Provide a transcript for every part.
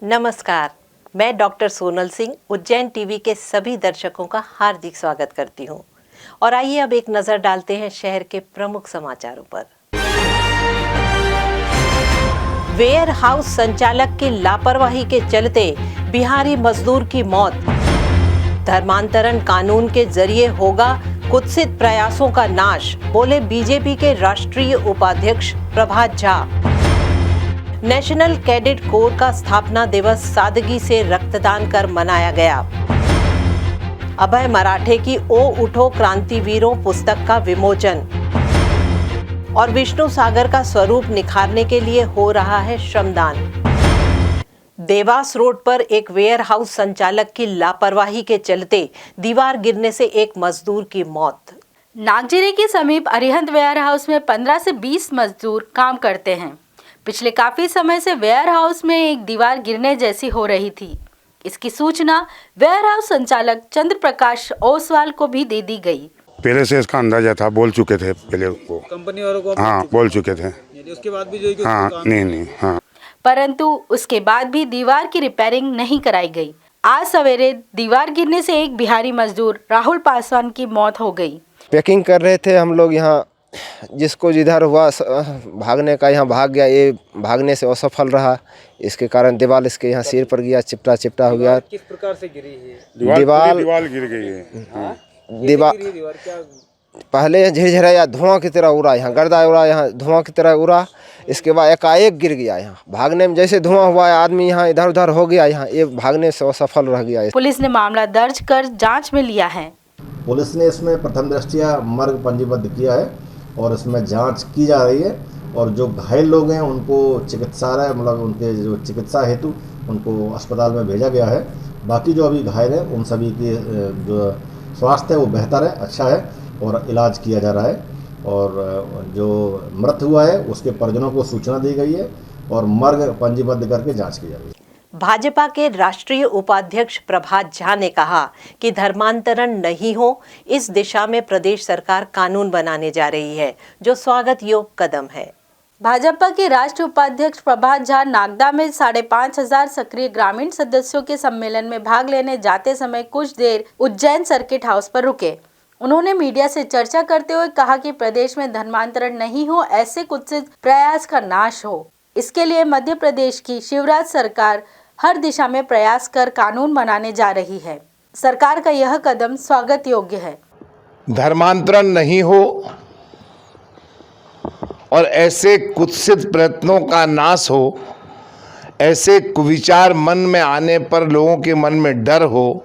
नमस्कार, मैं doctor Sonal Singh Ujjain TV के सभी दर्शकों का हार्दिक स्वागत करती हूं। और आइए अब एक नजर डालते हैं शहर के प्रमुख समाचारों पर। वेयर हाउस संचालक की लापरवाही के चलते बिहारी मजदूर की मौत। धर्मांतरण कानून के जरिए होगा कुत्सित प्रयासों का नाश, बोले बीजेपी के राष्ट्रीय उपाध्यक्ष Prabhat Jha. National cadet corps का स्थापना दिवस सादगी से रक्तदान कर मनाया गया। अभय मराठे की ओ उठो क्रांतिवीरों पुस्तक का विमोचन। और विष्णु सागर का स्वरूप निखारने के लिए हो रहा है श्रमदान। देवास रोड पर एक वेयर हाउस संचालक की लापरवाही के चलते दीवार गिरने से एक मजदूर की मौत। नागजिरे के समीप अरिहंत वेयर हाउस में 15 से 20 मजदूर काम करते हैं। पिछले काफी समय से वेयर हाउस में एक दीवार गिरने जैसी हो रही थी। इसकी सूचना वेयर हाउस संचालक चंद्र प्रकाश ओसवाल को भी दे दी गई। पहले से इसका अंदाजा था, बोल चुके थे पहले वो कंपनी वालों को। हाँ, बोल चुके थे। उसके बाद भी जो हाँ, नहीं हाँ। परंतु उसके बाद भी दीवार की रिपेयरिंग नहीं कराई गई। आज सवेरे दीवार गिरने से एक बिहारी मजदूर राहुल पासवान की मौत हो गई। पैकिंग कर रहे थे हम लोग यहाँ, जिसको जिधर हुआ भागने का यहाँ भाग गया, ये भागने से असफल रहा। इसके कारण दीवार इसके यहाँ सिर पर गया, चिपटा हो गया। किस प्रकार से गिरी है? दीवार गिर गई है। दीवार क्या पहले झिरझिराया धुआं की तरह उड़ा, यहाँ गर्दा उड़ा, यहाँ धुआं की तरह उड़ा। इसके बाद एकाएक गिर गया। यहाँ भागने में जैसे धुआं हुआ, आदमी यहाँ इधर उधर हो गया, यहाँ ये भागने से असफल रह गया। पुलिस ने मामला दर्ज कर जाँच में लिया है। पुलिस ने इसमें प्रथम दृष्टया मर्ग पंजीबद्ध किया है और इसमें जांच की जा रही है। और जो घायल लोग हैं उनको चिकित्सालय, मतलब उनके जो चिकित्सा हेतु उनको अस्पताल में भेजा गया है। बाकी जो अभी घायल हैं उन सभी की जो स्वास्थ्य है वो बेहतर है, अच्छा है और इलाज किया जा रहा है। और जो मृत हुआ है उसके परिजनों को सूचना दी गई है और मर्ग पंजीबद्ध करके जाँच की जा रही है। भाजपा के राष्ट्रीय उपाध्यक्ष प्रभात झा ने कहा कि धर्मांतरण नहीं हो, इस दिशा में प्रदेश सरकार कानून बनाने जा रही है, जो स्वागत योग्य कदम है। भाजपा के राष्ट्रीय उपाध्यक्ष प्रभात झा नागदा में 5,500 सक्रिय ग्रामीण सदस्यों के सम्मेलन में भाग लेने जाते समय कुछ देर उज्जैन सर्किट हाउस पर रुके। उन्होंने मीडिया से चर्चा करते हुए कहा कि प्रदेश में धर्मांतरण नहीं हो, ऐसे कुत्सित प्रयास का नाश हो। इसके लिए मध्य प्रदेश की शिवराज सरकार हर दिशा में प्रयास कर कानून बनाने जा रही है। सरकार का यह कदम स्वागत योग्य है। धर्मांतरण नहीं हो और ऐसे कुत्सित प्रयत्नों का नाश हो, ऐसे कुविचार मन में आने पर लोगों के मन में डर हो,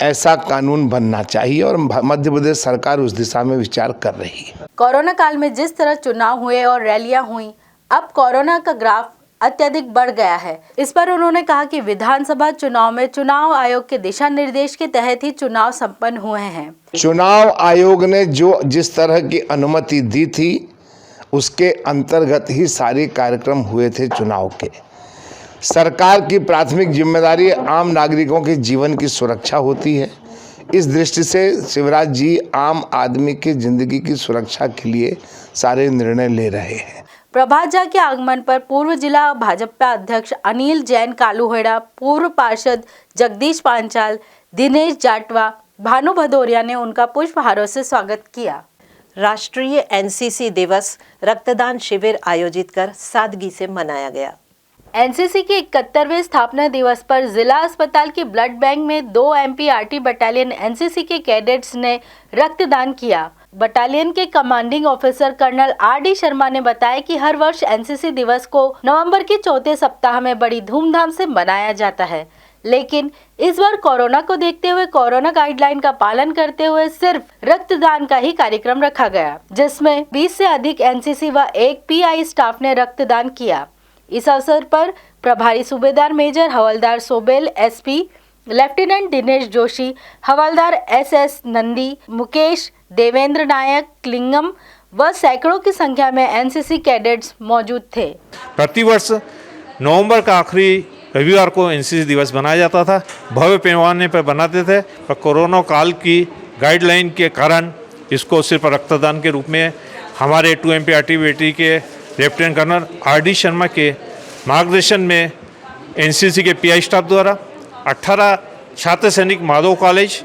ऐसा कानून बनना चाहिए और मध्य प्रदेश सरकार उस दिशा में विचार कर रही है। कोरोना काल में जिस तरह चुनाव हुए और रैलियां हुई, अब कोरोना का ग्राफ अत्यधिक बढ़ गया है। इस पर उन्होंने कहा कि विधानसभा चुनाव में चुनाव आयोग के दिशा निर्देश के तहत ही चुनाव संपन्न हुए हैं। चुनाव आयोग ने जो जिस तरह की अनुमति दी थी उसके अंतर्गत ही सारे कार्यक्रम हुए थे चुनाव के। सरकार की प्राथमिक जिम्मेदारी आम नागरिकों के जीवन की सुरक्षा होती है। इस दृष्टि से शिवराज जी आम आदमी की जिंदगी की सुरक्षा के लिए सारे निर्णय ले रहे हैं। प्रभात झा के आगमन पर पूर्व जिला भाजपा अध्यक्ष अनिल जैन कालूहेड़ा, पूर्व पार्षद जगदीश पांचाल, दिनेश जाटवा, भानु भदौरिया ने उनका पुष्पहारों से स्वागत किया। राष्ट्रीय एनसीसी दिवस रक्तदान शिविर आयोजित कर सादगी से मनाया गया। एनसीसी के 71वें स्थापना दिवस पर जिला अस्पताल के ब्लड बैंक में 2 एमपीआरटी बटालियन एनसीसी के कैडेट्स ने रक्तदान किया। बटालियन के commanding officer colonel R D. Sharma ने बताया कि हर वर्ष एनसीसी दिवस को नवंबर के चौथे सप्ताह में बड़ी धूमधाम से मनाया जाता है, लेकिन इस बार कोरोना को देखते हुए कोरोना गाइडलाइन का पालन करते हुए सिर्फ रक्तदान का ही कार्यक्रम रखा गया, जिसमें 20 से अधिक एनसीसी व 1 पीआई स्टाफ ने रक्तदान किया। इस अवसर पर प्रभारी सूबेदार मेजर हवलदार सोबेल, एसपी लेफ्टिनेंट दिनेश जोशी, हवलदार एसएस नंदी, मुकेश, देवेंद्र नायक, क्लिंगम व सैकड़ों की संख्या में एनसीसी कैडेट्स मौजूद थे। प्रतिवर्ष नवंबर का आखिरी रविवार को एनसीसी दिवस मनाया जाता था। भव्य पैमाने पर बनाते थे, पर कोरोना काल की गाइडलाइन के कारण इसको सिर्फ रक्तदान के रूप में हमारे 2 एमपीआरटी बेटी के लेफ्टिनेंट कर्नल आर.डी. शर्मा के मार्गदर्शन में एनसीसी के पीआई स्टाफ द्वारा, 18 छात्र सैनिक Madhav college,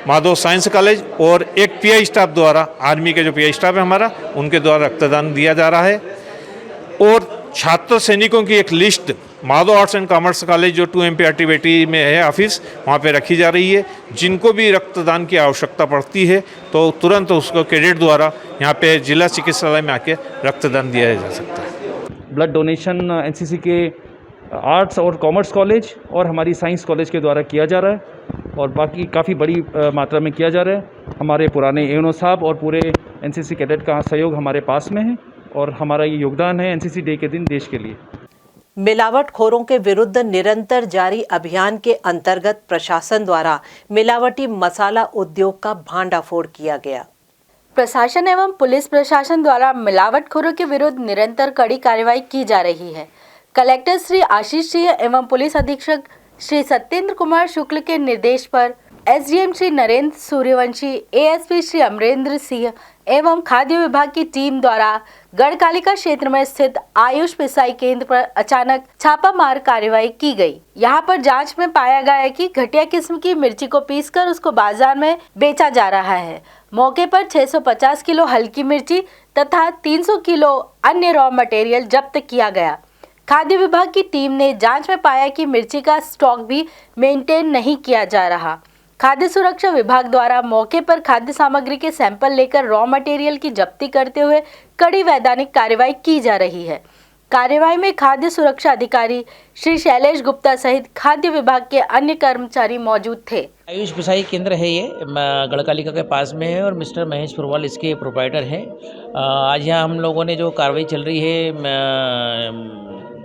Madhav science college और एक पीआई स्टाफ द्वारा, आर्मी के जो पीआई स्टाफ है हमारा, उनके द्वारा रक्तदान दिया जा रहा है। और छात्र सैनिकों की एक list Madhav arts and commerce college जो 2 MP बेटी में है ऑफिस, वहाँ पे रखी जा रही है। जिनको भी रक्तदान की आवश्यकता पड़ती है तो तुरंत उसको कैडेट द्वारा यहाँ पे जिला चिकित्सालय में आके रक्तदान दिया जा सकता है। ब्लड डोनेशन एनसीसी के आर्ट्स और कॉमर्स कॉलेज और हमारी साइंस कॉलेज के द्वारा किया जा रहा है और बाकी काफ़ी बड़ी मात्रा में किया जा रहा है। हमारे पुराने एओनो साहब और पूरे एनसीसी कैडेट का सहयोग हमारे पास में है और हमारा ये योगदान है एनसीसी डे के दिन देश के लिए। मिलावटखोरों के विरुद्ध निरंतर जारी अभियान के अंतर्गत प्रशासन द्वारा मिलावटी मसाला उद्योग का भांडाफोड़ किया गया। प्रशासन एवं पुलिस प्रशासन द्वारा मिलावटखोरों के विरुद्ध निरंतर कड़ी कार्रवाई की जा रही है। कलेक्टर श्री आशीष सिंह एवं पुलिस अधीक्षक श्री सत्येंद्र कुमार शुक्ल के निर्देश पर एसडीएम श्री नरेंद्र सूर्यवंशी, एएसपी श्री अमरेंद्र सिंह एवं खाद्य विभाग की टीम द्वारा गढ़कालिका क्षेत्र में स्थित आयुष पिसाई केंद्र पर अचानक छापामार कार्रवाई की गई। यहां पर जांच में पाया गया है कि घटिया किस्म की मिर्ची को पीसकर उसको बाजार में बेचा जा रहा है। मौके पर 650 किलो हल्की मिर्ची तथा 300 किलो अन्य रॉ मटेरियल जब्त किया गया। खाद्य विभाग की टीम ने जांच में पाया कि मिर्ची का स्टॉक भी मेंटेन नहीं किया जा रहा। खाद्य सुरक्षा विभाग द्वारा मौके पर खाद्य सामग्री के सैंपल लेकर रॉ मटेरियल की जब्ती करते हुए कड़ी वैधानिक कार्रवाई की जा रही है। कार्रवाई में खाद्य सुरक्षा अधिकारी श्री शैलेश गुप्ता सहित खाद्य विभाग के अन्य कर्मचारी मौजूद थे। आयुष पिसाई केंद्र है ये, गढ़कालिका के पास में है और मिस्टर महेश पुरवाल इसके प्रोप्राइटर हैं। आज यहाँ हम लोगों ने जो कार्रवाई चल रही है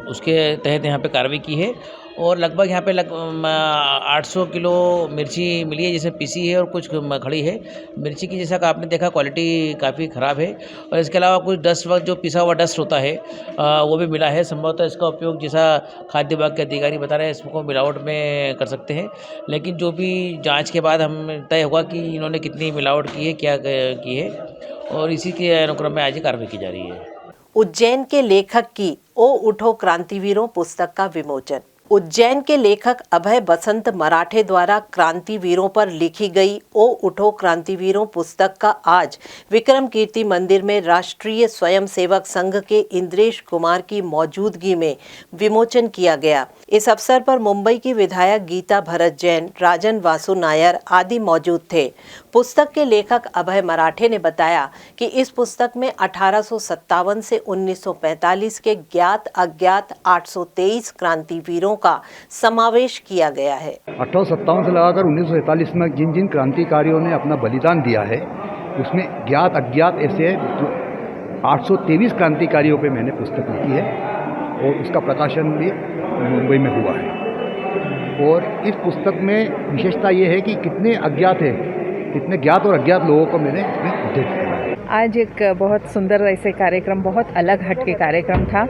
उसके तहत यहाँ पे कार्रवाई की है और लगभग यहाँ पे 800 किलो मिर्ची मिली है जिसमें पीसी है और कुछ खड़ी है। मिर्ची की जैसा कि आपने देखा क्वालिटी काफ़ी ख़राब है और इसके अलावा कुछ डस्ट वक्त जो पिसा हुआ डस्ट होता है वो भी मिला है। संभवतः इसका उपयोग जैसा खाद्य विभाग के अधिकारी बता रहे हैं इसको मिलावट में कर सकते हैं, लेकिन जो भी जाँच के बाद हम तय होगा कि इन्होंने कितनी मिलावट की है, क्या की है और इसी के अनुक्रम में आज ही कार्रवाई की जा रही है। उज्जैन के लेखक की ओ उठो क्रांतिवीरों पुस्तक का विमोचन। उज्जैन के लेखक अभय बसंत मराठे द्वारा क्रांतिवीरों पर लिखी गई ओ उठो क्रांतिवीरों पुस्तक का आज विक्रम कीर्ति मंदिर में राष्ट्रीय स्वयंसेवक संघ के इंद्रेश कुमार की मौजूदगी में विमोचन किया गया। इस अवसर पर मुंबई की विधायक गीता भरत जैन, राजन वासु नायर आदि मौजूद थे। पुस्तक के लेखक अभय मराठे ने बताया कि इस पुस्तक में 1857 से 1945 के ज्ञात अज्ञात 823 क्रांतिवीरों का समावेश किया गया है। 1857 से लगाकर 1947 में जिन जिन क्रांतिकारियों ने अपना बलिदान दिया है उसमें ज्ञात अज्ञात ऐसे 823 क्रांतिकारियों पे मैंने पुस्तक लिखी है और उसका प्रकाशन भी मुंबई में हुआ है। और इस पुस्तक में विशेषता ये है कि कितने अज्ञात है, कितने ज्ञात और अज्ञात लोगों को मैंने इसमें उल्लेख किया है। आज एक बहुत सुंदर ऐसे कार्यक्रम, बहुत अलग हट के कार्यक्रम था।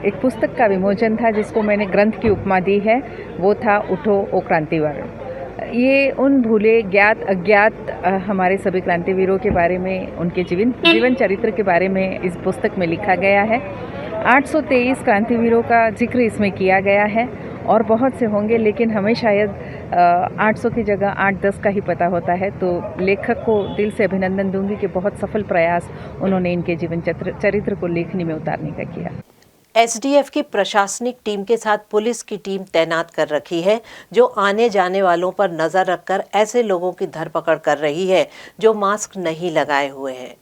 एक पुस्तक का विमोचन था जिसको मैंने ग्रंथ की उपमा दी है, वो था उठो ओ क्रांतिवीर। ये उन भूले ज्ञात अज्ञात हमारे सभी क्रांतिवीरों के बारे में, उनके जीवन चरित्र के बारे में इस पुस्तक में लिखा गया है। 823 क्रांतिवीरों का जिक्र इसमें किया गया है और बहुत से होंगे, लेकिन हमें शायद 800 की जगह 8-10 का ही पता होता है। तो लेखक को दिल से अभिनंदन दूंगी कि बहुत सफल प्रयास उन्होंने इनके जीवन चरित्र को लेखनी में उतारने का किया। एसडीएफ की प्रशासनिक टीम के साथ पुलिस की टीम तैनात कर रखी है, जो आने जाने वालों पर नजर रखकर ऐसे लोगों की धरपकड़ कर रही है जो मास्क नहीं लगाए हुए हैं।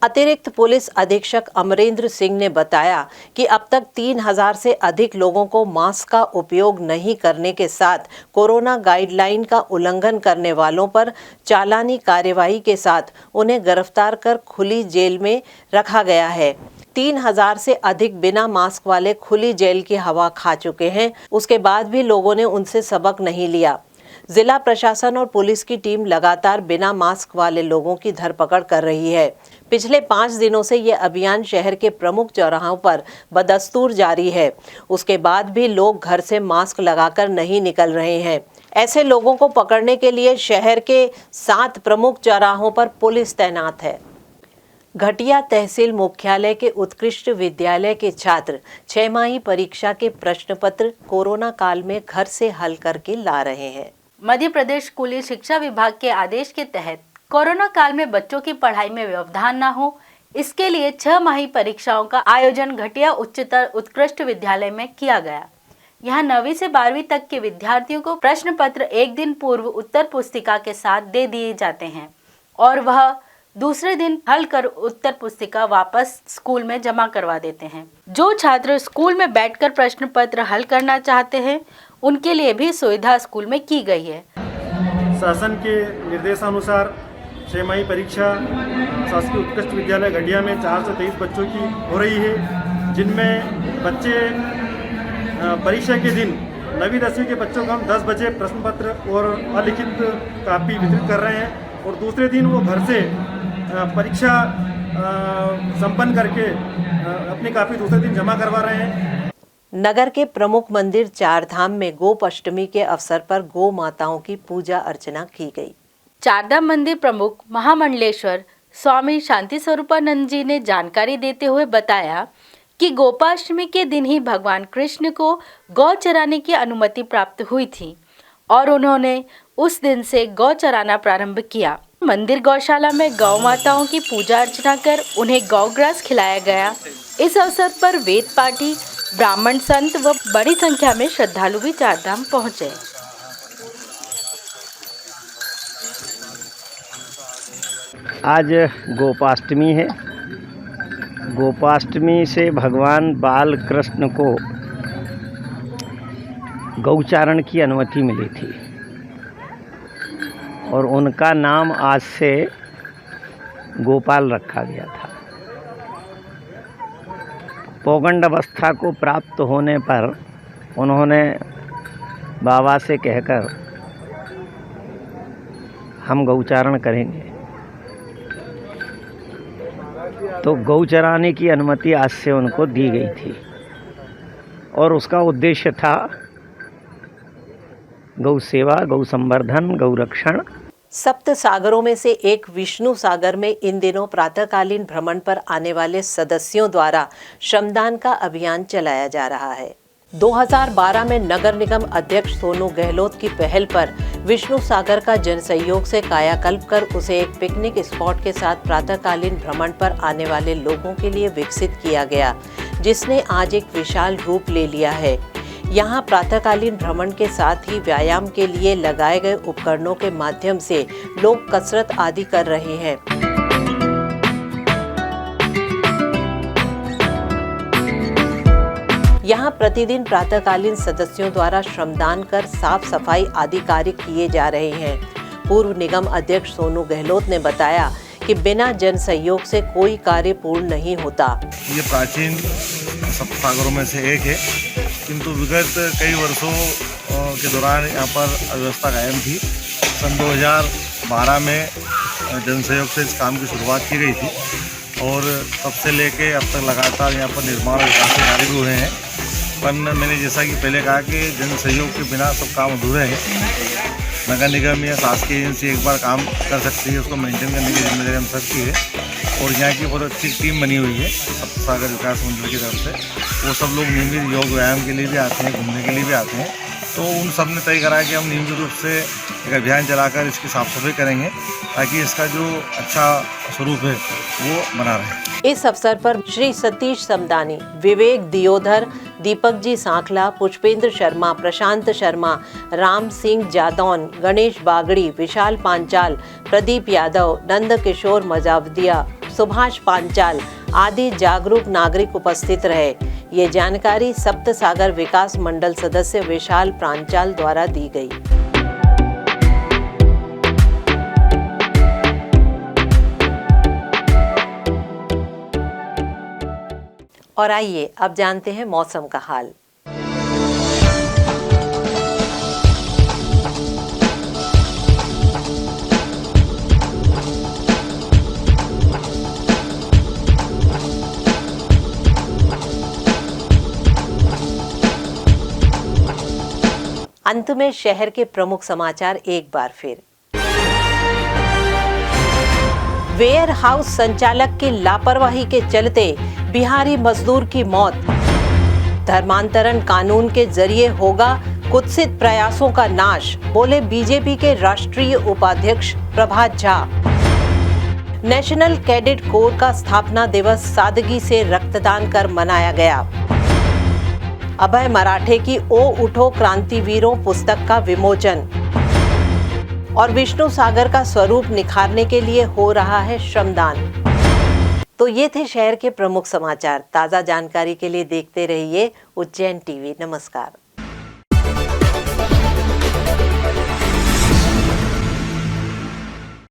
अतिरिक्त पुलिस अधीक्षक अमरेंद्र सिंह ने बताया कि अब तक 3000 से अधिक लोगों को मास्क का उपयोग नहीं करने के साथ कोरोना गाइडलाइन का उल्लंघन करने वालों पर चालानी कार्यवाही के साथ उन्हें गिरफ्तार कर खुली जेल में रखा गया है। 3000 से अधिक बिना मास्क वाले खुली जेल की हवा खा चुके हैं, उसके बाद भी लोगों ने उनसे सबक नहीं लिया। जिला प्रशासन और पुलिस की टीम लगातार बिना मास्क वाले लोगों की धरपकड़ कर रही है। पिछले 5 दिनों से ये अभियान शहर के प्रमुख चौराहों पर बदस्तूर जारी है। उसके बाद भी लोग घर से मास्क लगाकर नहीं निकल रहे हैं। ऐसे लोगों को पकड़ने के लिए शहर के 7 प्रमुख चौराहों पर पुलिस तैनात है। घटिया तहसील मुख्यालय के उत्कृष्ट विद्यालय के छात्र 6माही परीक्षा के प्रश्न पत्र कोरोना काल में घर से हल करके ला रहे हैं। मध्य प्रदेश स्कूली शिक्षा विभाग के आदेश के तहत कोरोना काल में बच्चों की पढ़ाई में व्यवधान न हो, इसके लिए 6माही परीक्षाओं का आयोजन घटिया उच्चतर उत्कृष्ट विद्यालय में किया गया। यहाँ 9वीं से 12वीं तक के विद्यार्थियों को प्रश्न पत्र एक दिन पूर्व उत्तर पुस्तिका के साथ दे दिए जाते हैं और वह दूसरे दिन हल कर उत्तर पुस्तिका वापस स्कूल में जमा करवा देते हैं। जो छात्र स्कूल में बैठकर प्रश्न पत्र हल करना चाहते हैं उनके लिए भी सुविधा स्कूल में की गई है। शासन के निर्देशानुसार 6माही परीक्षा शासकीय उत्कृष्ट विद्यालय घटिया में 423 बच्चों की हो रही है, जिनमें बच्चे परीक्षा के दिन 9वीं 10वीं के बच्चों को हम 10 बजे प्रश्न पत्र और अलिखित कापी वितरित कर रहे हैं और दूसरे दिन वो घर से परीक्षा संपन्न करके अपनी कापी दूसरे दिन जमा करवा रहे हैं। नगर के प्रमुख मंदिर चारधाम में गोपाष्टमी के अवसर पर गो माताओं की पूजा अर्चना की गई। चारधाम मंदिर प्रमुख महामंडलेश्वर स्वामी शांति स्वरूपानंद जी ने जानकारी देते हुए बताया कि गोपाष्टमी के दिन ही भगवान कृष्ण को गौ चराने की अनुमति प्राप्त हुई थी और उन्होंने उस दिन से गौ चराना प्रारंभ किया। मंदिर गौशाला में गौ माताओं की पूजा अर्चना कर उन्हें गौग्रास खिलाया गया। इस अवसर पर वेद पाठी, ब्राह्मण संत व बड़ी संख्या में श्रद्धालु भी चारधाम पहुंचे। आज गोपाष्टमी है। गोपाष्टमी से भगवान बाल कृष्ण को गौचारण की अनुमति मिली थी और उनका नाम आज से गोपाल रखा गया था। पौगंड अवस्था को प्राप्त होने पर उन्होंने बाबा से कहकर हम गौचारण करेंगे, तो गौ चराने की अनुमति आज से उनको दी गई थी और उसका उद्देश्य था गौ सेवा, गौ संवर्धन, गौ रक्षण। सप्त सागरों में से एक विष्णु सागर में इन दिनों प्रातःकालीन भ्रमण पर आने वाले सदस्यों द्वारा श्रमदान का अभियान चलाया जा रहा है। 2012 में नगर निगम अध्यक्ष सोनू गहलोत की पहल पर विष्णु सागर का जन सहयोग से कायाकल्प कर उसे एक पिकनिक स्पॉट के साथ प्रातःकालीन भ्रमण पर आने वाले लोगों के लिए विकसित किया गया, जिसने आज एक विशाल रूप ले लिया है। यहाँ प्रातःकालीन भ्रमण के साथ ही व्यायाम के लिए लगाए गए उपकरणों के माध्यम से लोग कसरत आदि कर रहे हैं। यहाँ प्रतिदिन प्रातःकालीन सदस्यों द्वारा श्रमदान कर साफ सफाई आदि कार्य किए जा रहे हैं। पूर्व निगम अध्यक्ष सोनू गहलोत ने बताया कि बिना जन सहयोग से कोई कार्य पूर्ण नहीं होता। ये प्राचीन सप्त सागरों में से एक है, किंतु विगत कई वर्षों के दौरान यहाँ पर अव्यवस्था कायम थी। सन 2012 में जन सहयोग से इस काम की शुरुआत की गई थी और तब से लेके अब तक लगातार यहाँ पर निर्माण और विकास के कार्य भी हुए हैं। पर मैंने जैसा कि पहले कहा कि जन सहयोग के बिना सब काम अधूरे हैं। नगर निगम या शासकीय एजेंसी एक बार काम कर सकती है, उसको मेंटेन करने की जिम्मेदारी हम सबकी है और यहाँ की बहुत अच्छी टीम बनी हुई है सप्त सागर विकास मंडल की तरफ से। वो सब लोग नियमित योग व्यायाम के लिए भी आते हैं, घूमने के लिए भी आते हैं। तो उन सब ने तय करा कि हम नियमित रूप से एक अभियान चलाकर इसकी साफ सफाई करेंगे ताकि इसका जो अच्छा स्वरूप है वो बना रहे। इस अवसर पर श्री सतीश समदानी, विवेक दियोधर, दीपक जी सांखला, पुष्पेंद्र शर्मा, प्रशांत शर्मा, राम सिंह जादौन, गणेश बागड़ी, विशाल पांचाल, प्रदीप यादव, नंद किशोर मजावदिया, सुभाष पांचाल आदि जागरूक नागरिक उपस्थित रहे। ये जानकारी सप्त सागर विकास मंडल सदस्य विशाल पांचाल द्वारा दी गई। और आइए अब जानते हैं मौसम का हाल। अंत में शहर के प्रमुख समाचार एक बार फिर। वेयर हाउस संचालक की लापरवाही के चलते बिहारी मजदूर की मौत। धर्मांतरण कानून के जरिए होगा कुत्सित प्रयासों का नाश, बोले बीजेपी के राष्ट्रीय उपाध्यक्ष Prabhat Jha. National cadet corps का स्थापना दिवस सादगी से रक्तदान कर मनाया गया। अभय मराठे की ओ उठो क्रांतिवीरों पुस्तक का विमोचन। और विष्णु सागर का स्वरूप निखारने के लिए हो रहा है श्रमदान। तो ये थे शहर के प्रमुख समाचार। ताज़ा जानकारी के लिए देखते रहिए उज्जैन टीवी। नमस्कार।